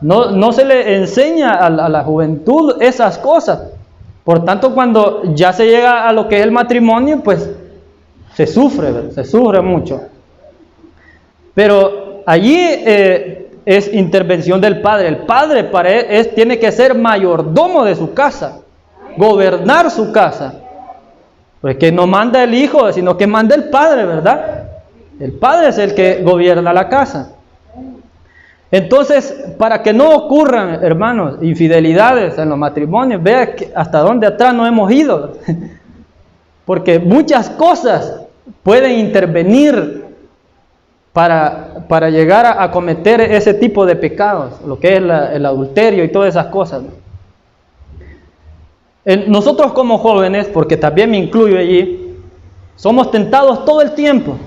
S3: No se le enseña a la juventud esas cosas. Por tanto, cuando ya se llega a lo que es el matrimonio, pues se sufre, ¿verdad? Se sufre mucho. Pero allí es intervención del padre. El padre tiene que ser mayordomo de su casa, gobernar su casa. Porque no manda el hijo, sino que manda el padre, ¿verdad? El padre es el que gobierna la casa. Entonces, para que no ocurran, hermanos, infidelidades en los matrimonios, vea que hasta dónde atrás no hemos ido. Porque muchas cosas pueden intervenir para llegar a cometer ese tipo de pecados, lo que es el adulterio y todas esas cosas. Nosotros como jóvenes, porque también me incluyo allí, somos tentados todo el tiempo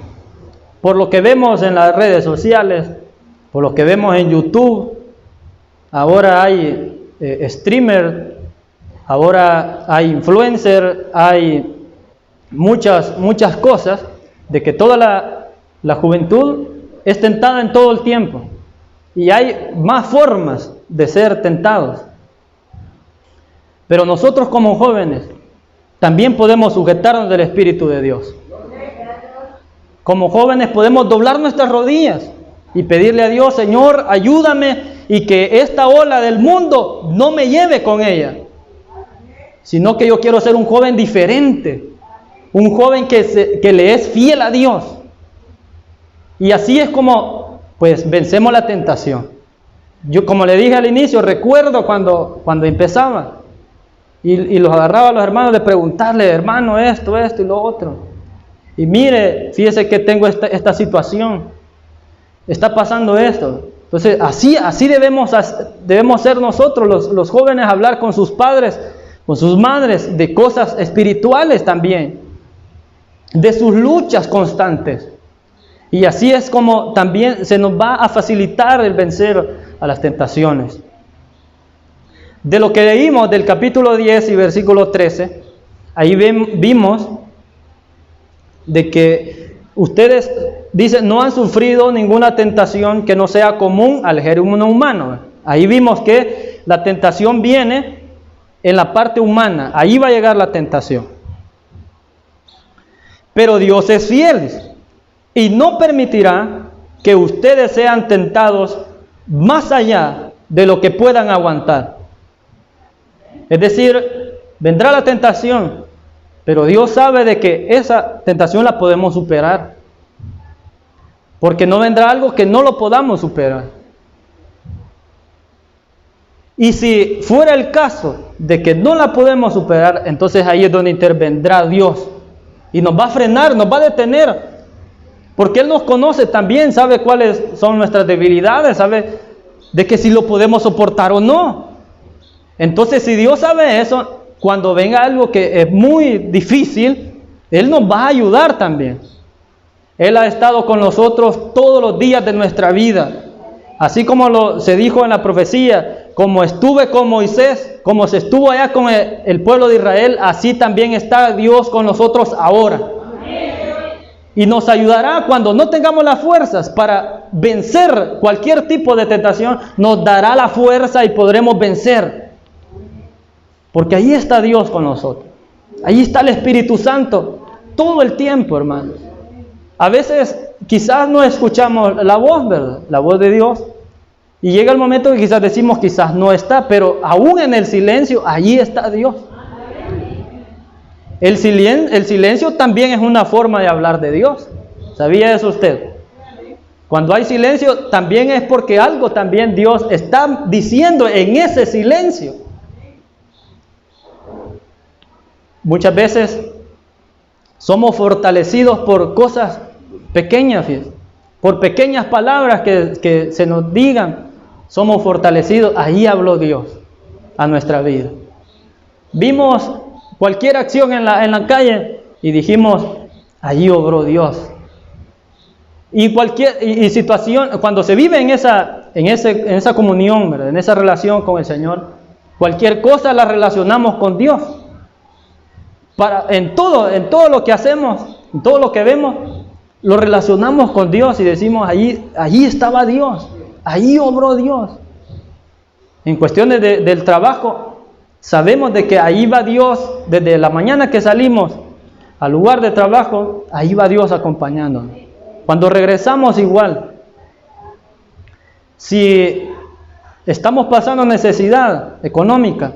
S3: por lo que vemos en las redes sociales, por lo que vemos en YouTube. Ahora hay streamers, ahora hay influencers, hay muchas cosas, de que toda la juventud es tentada en todo el tiempo. Y hay más formas de ser tentados. Pero nosotros como jóvenes también podemos sujetarnos del Espíritu de Dios. Como jóvenes podemos doblar nuestras rodillas y pedirle a Dios, Señor, ayúdame y que esta ola del mundo no me lleve con ella, sino que yo quiero ser un joven diferente, un joven que le es fiel a Dios. Y así es como, pues, vencemos la tentación. Yo, como le dije al inicio, recuerdo cuando empezaba y los agarraba a los hermanos de preguntarle, hermano, esto y lo otro. Y mire, fíjese que tengo esta situación. Está pasando esto. Entonces, así debemos ser nosotros, los jóvenes, hablar con sus padres, con sus madres, de cosas espirituales también, de sus luchas constantes. Y así es como también se nos va a facilitar el vencer a las tentaciones. De lo que leímos del capítulo 10 y versículo 13, ahí vimos de que ustedes, dicen, no han sufrido ninguna tentación que no sea común al género humano. Ahí vimos que la tentación viene en la parte humana. Ahí va a llegar la tentación. Pero Dios es fiel y no permitirá que ustedes sean tentados más allá de lo que puedan aguantar. Es decir, vendrá la tentación, pero Dios sabe de que esa tentación la podemos superar. Porque no vendrá algo que no lo podamos superar. Y si fuera el caso de que no la podemos superar, entonces ahí es donde intervendrá Dios. Y nos va a frenar, nos va a detener. Porque Él nos conoce también, sabe cuáles son nuestras debilidades, sabe de que si lo podemos soportar o no. Entonces, si Dios sabe eso, cuando venga algo que es muy difícil, Él nos va a ayudar también. Él ha estado con nosotros todos los días de nuestra vida. Así como se dijo en la profecía, como estuve con Moisés, como se estuvo allá con el pueblo de Israel, así también está Dios con nosotros ahora. Y nos ayudará cuando no tengamos las fuerzas para vencer cualquier tipo de tentación, nos dará la fuerza y podremos vencer. Porque ahí está Dios con nosotros. Ahí está el Espíritu Santo todo el tiempo, hermanos. A veces quizás no escuchamos la voz, ¿verdad? La voz de Dios. Y llega el momento que quizás decimos, quizás no está, pero aún en el silencio, allí está Dios. El silencio también es una forma de hablar de Dios. ¿Sabía eso usted? Cuando hay silencio, también es porque algo también Dios está diciendo en ese silencio. Muchas veces somos fortalecidos por cosas pequeñas, por pequeñas palabras que se nos digan. Somos fortalecidos. Ahí habló Dios a nuestra vida. Vimos cualquier acción en la calle y dijimos, allí obró Dios. Y situación, cuando se vive en esa comunión, ¿verdad? En esa relación con el Señor, cualquier cosa la relacionamos con Dios. En todo lo que hacemos, en todo lo que vemos, lo relacionamos con Dios y decimos, allí estaba Dios, allí obró Dios. En cuestiones del trabajo, sabemos de que ahí va Dios, desde la mañana que salimos al lugar de trabajo, ahí va Dios acompañándonos. Cuando regresamos igual. Si estamos pasando necesidad económica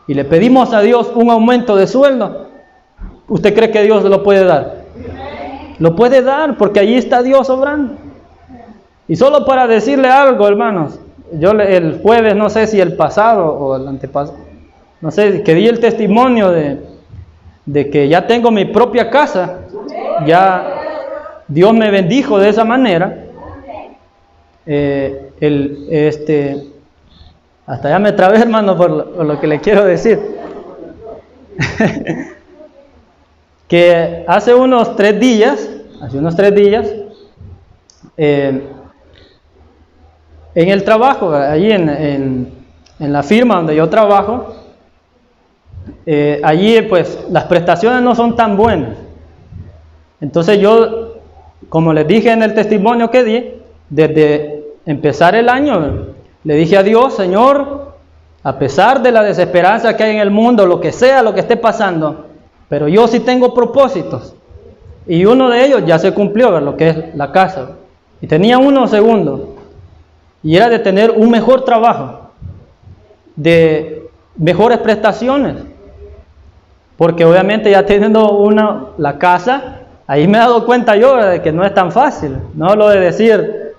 S3: y le pedimos a Dios un aumento de sueldo, ¿usted cree que Dios lo puede dar? Lo puede dar porque allí está Dios obrando. Y solo para decirle algo, hermanos, yo el jueves, no sé si el pasado o el antepasado, no sé, que di el testimonio de que ya tengo mi propia casa, ya Dios me bendijo de esa manera. Hasta ya me trabé, hermano, por lo que le quiero decir. Que hace unos 3 días, en el trabajo, allí en la firma donde yo trabajo, allí pues las prestaciones no son tan buenas. Entonces yo, como les dije en el testimonio que di, desde empezar el año, le dije a Dios, Señor, a pesar de la desesperanza que hay en el mundo, lo que sea, lo que esté pasando, pero yo sí tengo propósitos. Y uno de ellos ya se cumplió, lo que es la casa. Y tenía uno segundo, y era de tener un mejor trabajo, de mejores prestaciones. Porque obviamente ya teniendo la casa, ahí me he dado cuenta yo de que no es tan fácil. No lo de decir,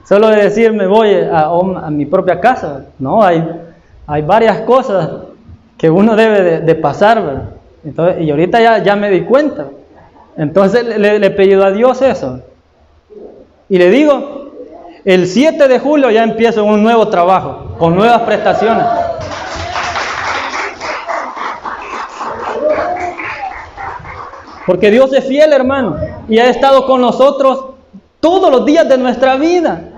S3: solo de decir me voy a mi propia casa. No, hay varias cosas que uno debe de pasar, ¿verdad? Entonces, y ahorita ya me di cuenta. Entonces le he pedido a Dios eso. Y le digo, el 7 de julio ya empiezo un nuevo trabajo, con nuevas prestaciones. Porque Dios es fiel, hermano, y ha estado con nosotros todos los días de nuestra vida.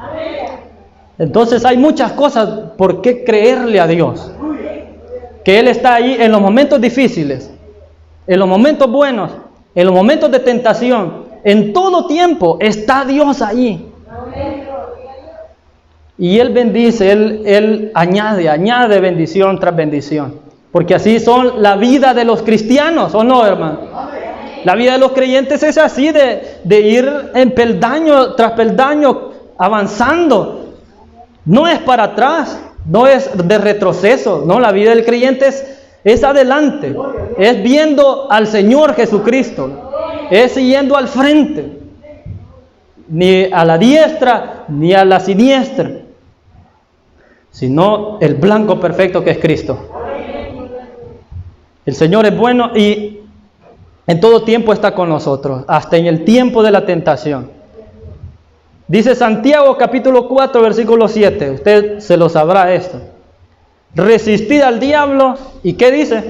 S3: Entonces hay muchas cosas por qué creerle a Dios. Que Él está ahí en los momentos difíciles, en los momentos buenos, en los momentos de tentación. En todo tiempo está Dios ahí. Y Él bendice, Él añade bendición tras bendición. Porque así son la vida de los cristianos, ¿o no, hermano? La vida de los creyentes es así, de ir en peldaño tras peldaño, avanzando. No es para atrás, no es de retroceso. No, la vida del creyente es adelante. Es viendo al Señor Jesucristo. Es yendo al frente. Ni a la diestra, ni a la siniestra. sino el blanco perfecto que es Cristo. El Señor es bueno y en todo tiempo está con nosotros, hasta en el tiempo de la tentación. Dice Santiago capítulo 4 versículo 7, usted se lo sabrá esto. Resistid al diablo, ¿y qué dice?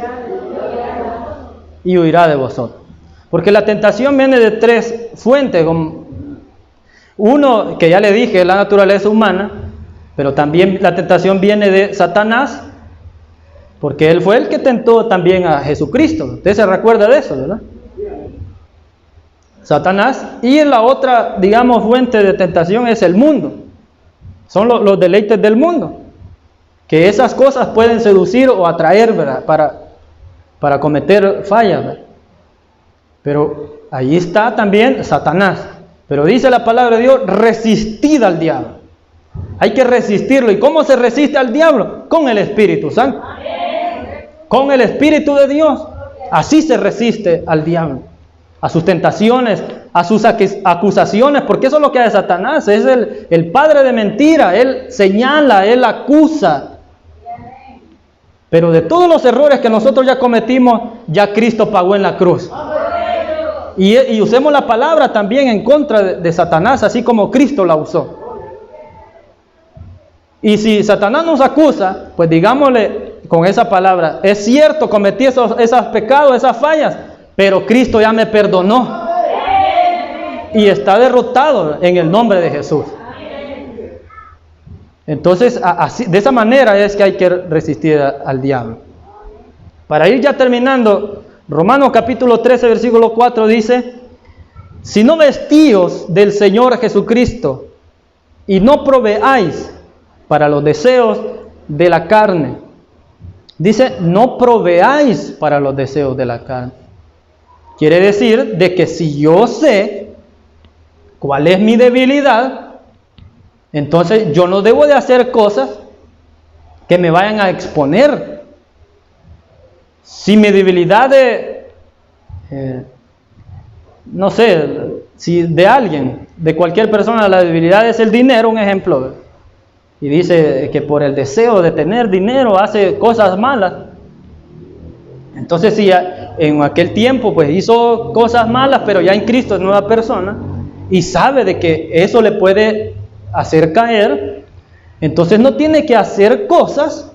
S3: Y huirá de vosotros. Porque la tentación viene de tres fuentes. Uno, que ya le dije, es la naturaleza humana, pero también la tentación viene de Satanás, porque él fue el que tentó también a Jesucristo. Usted se recuerda de eso, ¿verdad? Satanás. Y la otra, digamos, fuente de tentación es el mundo. Son los deleites del mundo. Que esas cosas pueden seducir o atraer, ¿verdad? Para cometer fallas, ¿verdad? Pero ahí está también Satanás. Pero dice la palabra de Dios, resistid al diablo. Hay que resistirlo. ¿Y cómo se resiste al diablo? Con el Espíritu Santo. Con el Espíritu de Dios. Así se resiste al diablo. A sus tentaciones, a sus acusaciones, porque eso es lo que hace Satanás. Es el padre de mentira. Él señala, él acusa. Pero de todos los errores que nosotros ya cometimos, ya Cristo pagó en la cruz. Y usemos la palabra también en contra de Satanás, así como Cristo la usó. Y si Satanás nos acusa, pues digámosle con esa palabra, es cierto, cometí esos pecados, esas fallas, pero Cristo ya me perdonó. Y está derrotado en el nombre de Jesús. Entonces, así, de esa manera es que hay que resistir al diablo. Para ir ya terminando, Romanos capítulo 13, versículo 4 dice, si no vestíos del Señor Jesucristo y no proveáis para los deseos de la carne. Dice, no proveáis para los deseos de la carne. Quiere decir de que si yo sé cuál es mi debilidad, entonces yo no debo de hacer cosas que me vayan a exponer. Si mi debilidad no sé, si de alguien, de cualquier persona, la debilidad es el dinero, un ejemplo, y dice que por el deseo de tener dinero hace cosas malas. Entonces si en aquel tiempo pues hizo cosas malas, pero ya en Cristo es nueva persona, y sabe de que eso le puede hacer caer, entonces no tiene que hacer cosas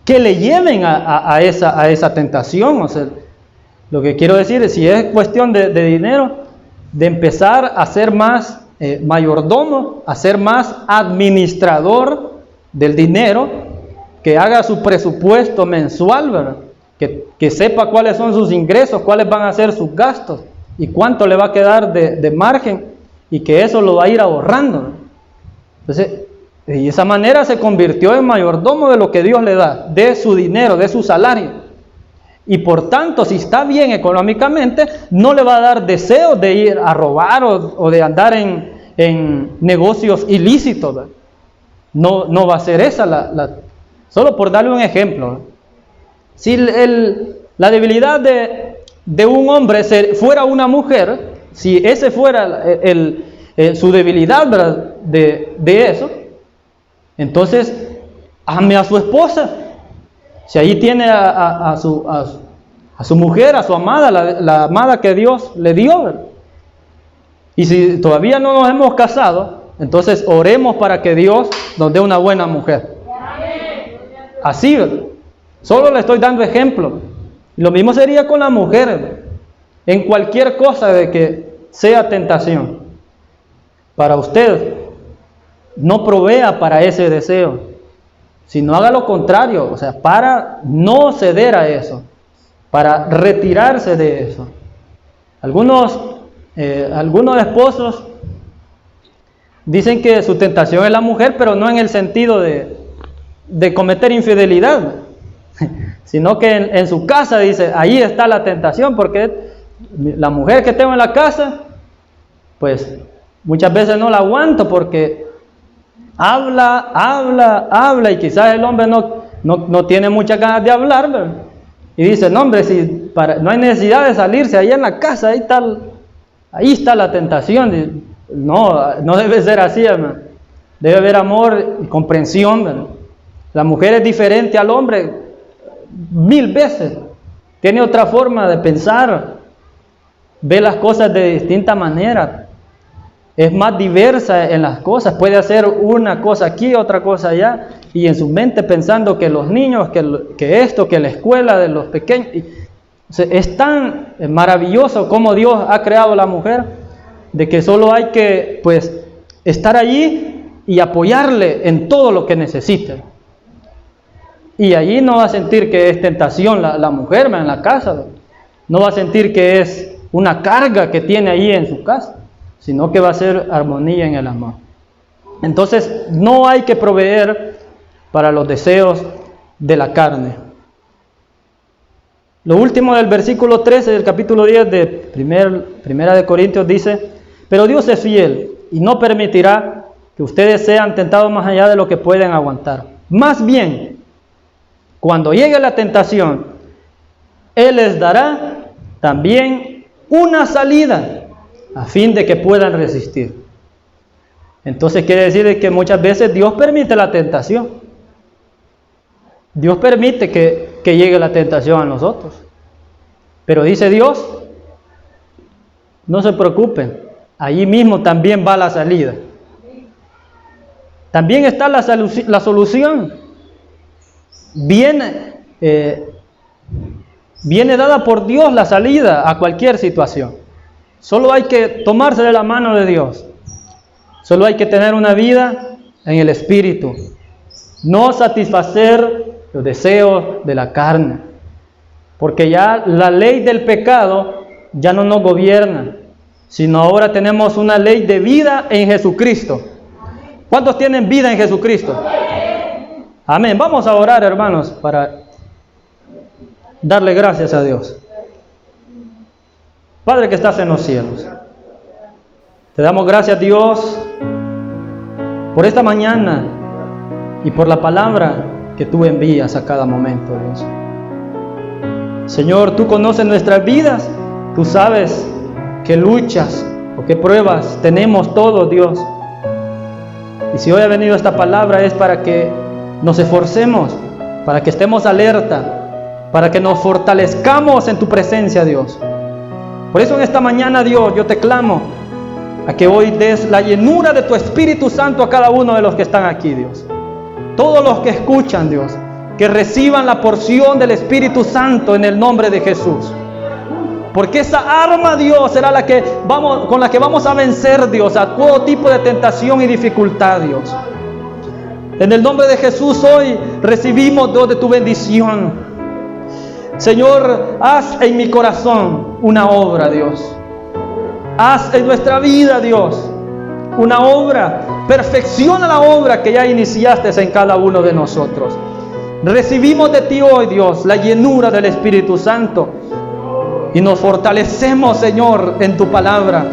S3: que le lleven a esa tentación. O sea, lo que quiero decir es, si es cuestión de dinero, de empezar a ser más mayordomo, a ser más administrador del dinero, que haga su presupuesto mensual, ¿verdad? Que sepa cuáles son sus ingresos, cuáles van a ser sus gastos y cuánto le va a quedar de margen, y que eso lo va a ir ahorrando, ¿no? Entonces, de esa manera se convirtió en mayordomo de lo que Dios le da, de su dinero, de su salario. Y por tanto, si está bien económicamente, no le va a dar deseos de ir a robar o de andar en negocios ilícitos, ¿verdad? No va a ser esa solo por darle un ejemplo, ¿no? Si la debilidad de un hombre fuera una mujer, si ese fuera su debilidad, ¿verdad? de eso, entonces ame a su esposa. Si ahí tiene a su mujer, a su amada, la amada que Dios le dio, ¿verdad? Y si todavía no nos hemos casado, entonces oremos para que Dios nos dé una buena mujer. Así, ¿verdad? Solo le estoy dando ejemplo. Lo mismo sería con la mujer, ¿verdad? En cualquier cosa de que sea tentación para usted, no provea para ese deseo, sino haga lo contrario, o sea, para no ceder a eso, para retirarse de eso. Algunos esposos dicen que su tentación es la mujer, pero no en el sentido de cometer infidelidad, sino que en su casa, dice, ahí está la tentación, porque la mujer que tengo en la casa, pues muchas veces no la aguanto porque habla, y quizás el hombre no tiene muchas ganas de hablar, ¿verdad? Y dice, no hombre, no hay necesidad de salirse, ahí en la casa, ahí está la tentación. No debe ser así, hermano. Debe haber amor y comprensión, ¿verdad? La mujer es diferente al hombre 1000 veces. Tiene otra forma de pensar. Ve las cosas de distinta manera. Es más diversa en las cosas. Puede hacer una cosa aquí, otra cosa allá. Y en su mente pensando que los niños, que esto, que la escuela de los pequeños. Es tan maravilloso como Dios ha creado a la mujer, de que solo hay que pues estar allí y apoyarle en todo lo que necesite. Y allí no va a sentir que es tentación la mujer en la casa. No va a sentir que es una carga que tiene allí en su casa, sino que va a ser armonía en el amor. Entonces no hay que proveer para los deseos de la carne. Lo último del versículo 13 del capítulo 10 de Primera de Corintios dice: pero Dios es fiel y no permitirá que ustedes sean tentados más allá de lo que pueden aguantar. Más bien, cuando llegue la tentación, Él les dará también una salida a fin de que puedan resistir. Entonces quiere decir que muchas veces Dios permite la tentación. Dios permite que llegue la tentación a nosotros. Pero dice Dios, no se preocupen, allí mismo también va la salida. También está la solución. Viene dada por Dios la salida a cualquier situación. Solo hay que tomarse de la mano de Dios. Solo hay que tener una vida en el Espíritu. No satisfacer los deseos de la carne. Porque ya la ley del pecado ya no nos gobierna, sino ahora tenemos una ley de vida en Jesucristo. ¿Cuántos tienen vida en Jesucristo? Amén. Vamos a orar, hermanos, para darle gracias a Dios. Padre que estás en los cielos, te damos gracias, Dios, por esta mañana y por la palabra que tú envías a cada momento, Dios. Señor, tú conoces nuestras vidas, tú sabes qué luchas o qué pruebas tenemos todos, Dios. Y si hoy ha venido esta palabra es para que nos esforcemos, para que estemos alerta, para que nos fortalezcamos en tu presencia, Dios. Por eso en esta mañana, Dios, yo te clamo a que hoy des la llenura de tu Espíritu Santo a cada uno de los que están aquí, Dios. Todos los que escuchan, Dios, que reciban la porción del Espíritu Santo en el nombre de Jesús. Porque esa arma, Dios, será con la que vamos a vencer, Dios, a todo tipo de tentación y dificultad, Dios. En el nombre de Jesús hoy recibimos, Dios, de tu bendición. Señor, haz en mi corazón una obra, Dios. Haz en nuestra vida, Dios, una obra. Perfecciona la obra que ya iniciaste en cada uno de nosotros. Recibimos de ti hoy, Dios, la llenura del Espíritu Santo. Y nos fortalecemos, Señor, en tu palabra.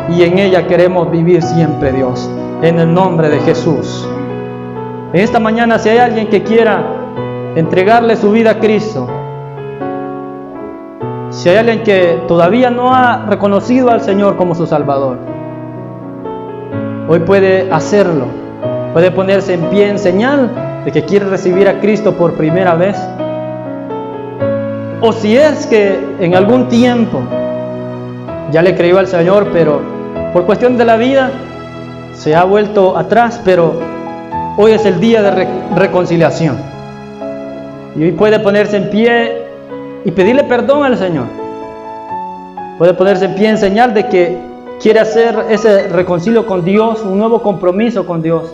S3: Y en ella queremos vivir siempre, Dios. En el nombre de Jesús. En esta mañana, si hay alguien que quiera entregarle su vida a Cristo, si hay alguien que todavía no ha reconocido al Señor como su Salvador, hoy puede hacerlo. Puede ponerse en pie en señal de que quiere recibir a Cristo por primera vez. O si es que en algún tiempo ya le creyó al Señor, pero por cuestión de la vida se ha vuelto atrás, pero hoy es el día de reconciliación. Y hoy puede ponerse en pie y pedirle perdón al Señor. Puede ponerse en pie en señal de que quiere hacer ese reconcilio con Dios, un nuevo compromiso con Dios.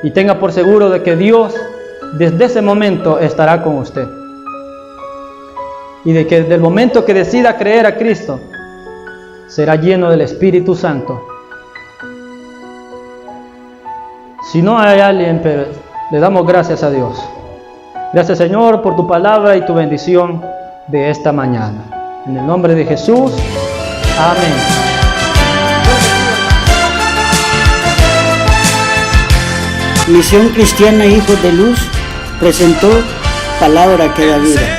S3: Y tenga por seguro de que Dios desde ese momento estará con usted. Y de que desde el momento que decida creer a Cristo, será lleno del Espíritu Santo. Si no hay alguien, pero le damos gracias a Dios. Gracias, Señor, por tu palabra y tu bendición de esta mañana. En el nombre de Jesús, amén.
S4: Misión Cristiana Hijos de Luz presentó Palabra que da vida.